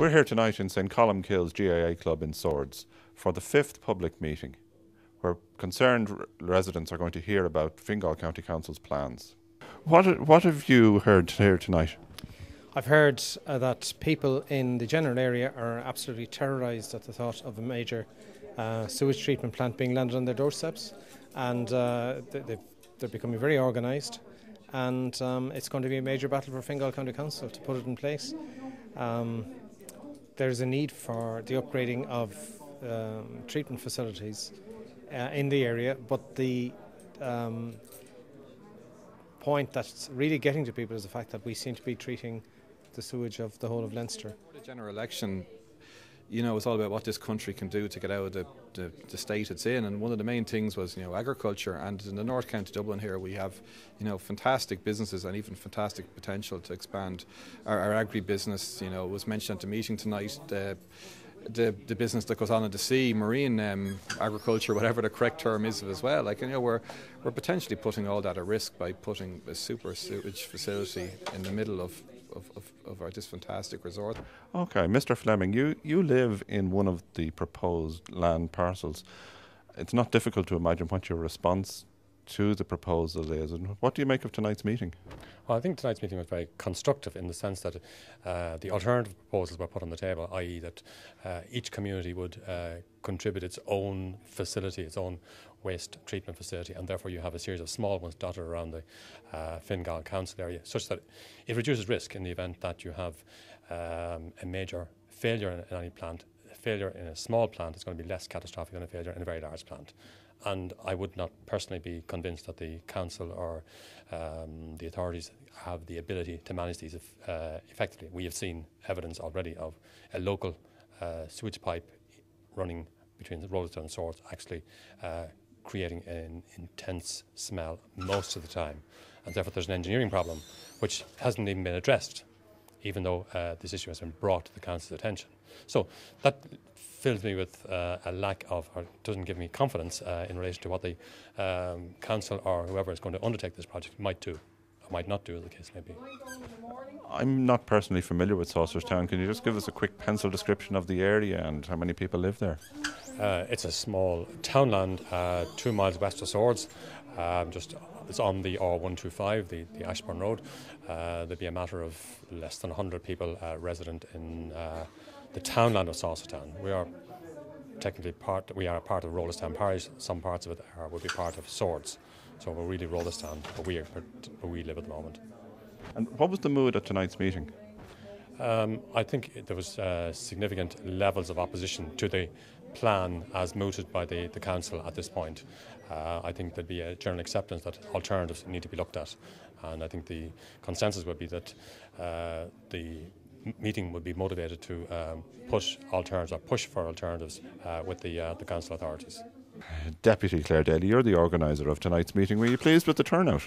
We're here tonight in St Columkille's GAA Club in Swords for the 5th public meeting where concerned residents are going to hear about Fingal County Council's plans. What have you heard here tonight? I've heard that people in the general area are absolutely terrorised at the thought of a major sewage treatment plant being landed on their doorsteps, and they're becoming very organised, and it's going to be a major battle for Fingal County Council to put it in place. There's a need for the upgrading of treatment facilities in the area, but the point that's really getting to people is the fact that we seem to be treating the sewage of the whole of Leinster. The general election, it's all about what this country can do to get out of the state it's in, and one of the main things was, agriculture. And in the North County Dublin here, we have, fantastic businesses and even fantastic potential to expand our agri-business. It was mentioned at the meeting tonight, the business that goes on in the sea, marine agriculture, whatever the correct term is as well. We're potentially putting all that at risk by putting a super sewage facility in the middle of this fantastic resort. Okay, Mr. Fleming, you live in one of the proposed land parcels. It's not difficult to imagine what your response to the proposal is, and what do you make of tonight's meeting? Well, I think tonight's meeting was very constructive in the sense that the alternative proposals were put on the table, i.e. that each community would contribute its own facility, its own waste treatment facility, and therefore you have a series of small ones dotted around the Fingal Council area, such that it reduces risk in the event that you have a major failure in any plant. A failure in a small plant is going to be less catastrophic than a failure in a very large plant. And I would not personally be convinced that the council or the authorities have the ability to manage these effectively. We have seen evidence already of a local sewage pipe running between the Rosedale and Swords actually creating an intense smell most of the time. And therefore there's an engineering problem which hasn't even been addressed, even though this issue has been brought to the council's attention. So that fills me with a lack of, or doesn't give me confidence in relation to what the council or whoever is going to undertake this project might do, or might not do, as the case may be. I'm not personally familiar with Saucerstown. Can you just give us a quick pencil description of the area and how many people live there? It's a small townland 2 miles west of Swords. It's on the R125, the Ashbourne Road. There'd be a matter of less than 100 people resident in the townland of Saucerstown. We are technically part of Rolestown Parish. Some parts of it will be part of Swords. So we're really Rolestown, where we live at the moment. And what was the mood at tonight's meeting? I think there was significant levels of opposition to the plan as mooted by the council at this point. I think there'd be a general acceptance that alternatives need to be looked at, and I think the consensus would be that the meeting would be motivated to push for alternatives with the council authorities. Deputy Claire Daly, you're the organiser of tonight's meeting. Were you pleased with the turnout?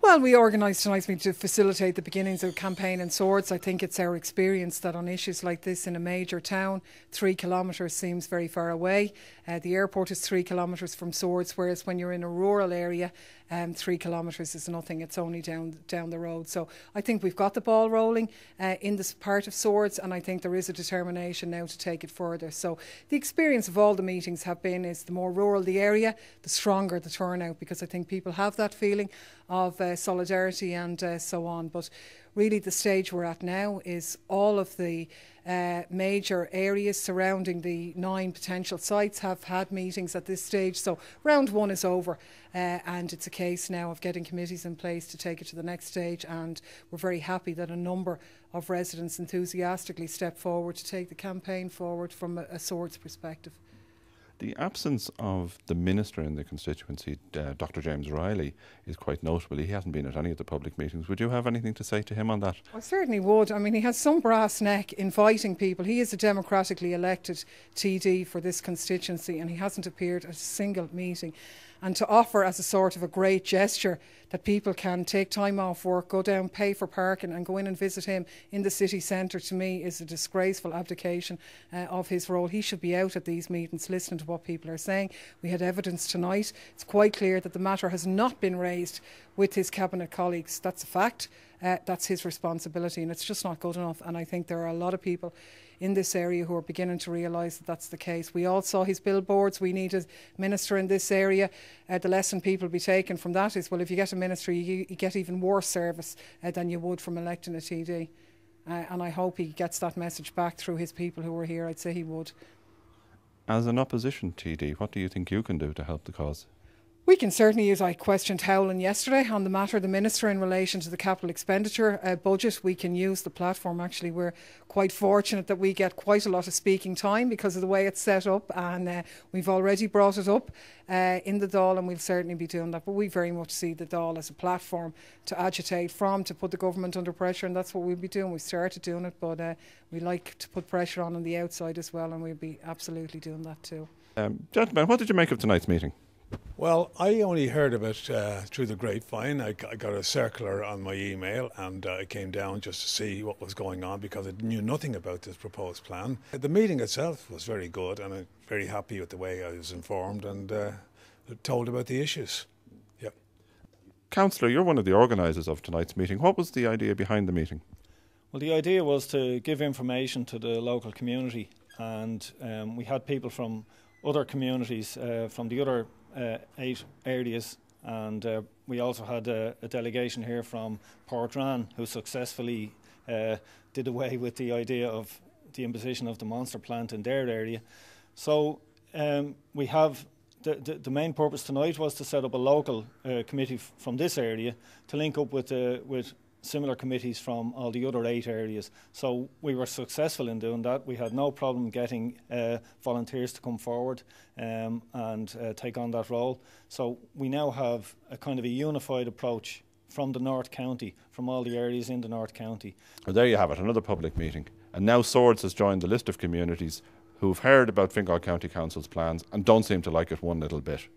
Well, we organised tonight's meeting to facilitate the beginnings of a campaign in Swords. I think it's our experience that on issues like this in a major town, 3 kilometres seems very far away. The airport is 3 kilometres from Swords, whereas when you're in a rural area, 3 kilometres is nothing. It's only down the road. So I think we've got the ball rolling in this part of Swords, and I think there is a determination now to take it further. So the experience of all the meetings have been is the more rural the area, the stronger the turnout, because I think people have that feeling of solidarity and so on. But really the stage we're at now is all of the major areas surrounding the 9 potential sites have had meetings at this stage. So round 1 is over and it's a case now of getting committees in place to take it to the next stage, and we're very happy that a number of residents enthusiastically stepped forward to take the campaign forward from a Swords perspective. The absence of the minister in the constituency, Dr. James Riley, is quite notable. He hasn't been at any of the public meetings. Would you have anything to say to him on that? I certainly would. I mean, he has some brass neck inviting people. He is a democratically elected TD for this constituency, and he hasn't appeared at a single meeting. And to offer as a sort of a great gesture that people can take time off work, go down, pay for parking and go in and visit him in the city centre, to me is a disgraceful abdication of his role. He should be out at these meetings listening to what people are saying. We had evidence tonight. It's quite clear that the matter has not been raised with his cabinet colleagues. That's a fact. that's his responsibility, and it's just not good enough. And I think there are a lot of people in this area who are beginning to realise that that's the case. We all saw his billboards. We need a minister in this area. The lesson people will be taken from that is, well, if you get a minister, you get even worse service than you would from electing a TD. And I hope he gets that message back through his people who are here. I'd say he would. As an opposition TD, what do you think you can do to help the cause? We can certainly use, I questioned Howland yesterday on the matter of the Minister in relation to the capital expenditure budget. We can use the platform. Actually, we're quite fortunate that we get quite a lot of speaking time because of the way it's set up, and we've already brought it up in the Dáil, and we'll certainly be doing that. But we very much see the Dáil as a platform to agitate from, to put the government under pressure, and that's what we'll be doing. We've started doing it, but we like to put pressure on the outside as well, and we'll be absolutely doing that too. Gentlemen, what did you make of tonight's meeting? Well, I only heard of it through the grapevine. I got a circular on my email, and I came down just to see what was going on because I knew nothing about this proposed plan. The meeting itself was very good, and I'm very happy with the way I was informed and told about the issues. Yep. Councillor, you're one of the organisers of tonight's meeting. What was the idea behind the meeting? Well, the idea was to give information to the local community, and we had people from other communities, from the other 8 areas, and we also had a delegation here from Portrane who successfully did away with the idea of the imposition of the monster plant in their area. So we have the main purpose tonight was to set up a local committee from this area to link up with similar committees from all the other 8 areas. So we were successful in doing that. We had no problem getting volunteers to come forward and take on that role. So we now have a kind of a unified approach from the North County, from all the areas in the North County. Well, there you have it, another public meeting. And now Swords has joined the list of communities who've heard about Fingal County Council's plans and don't seem to like it one little bit.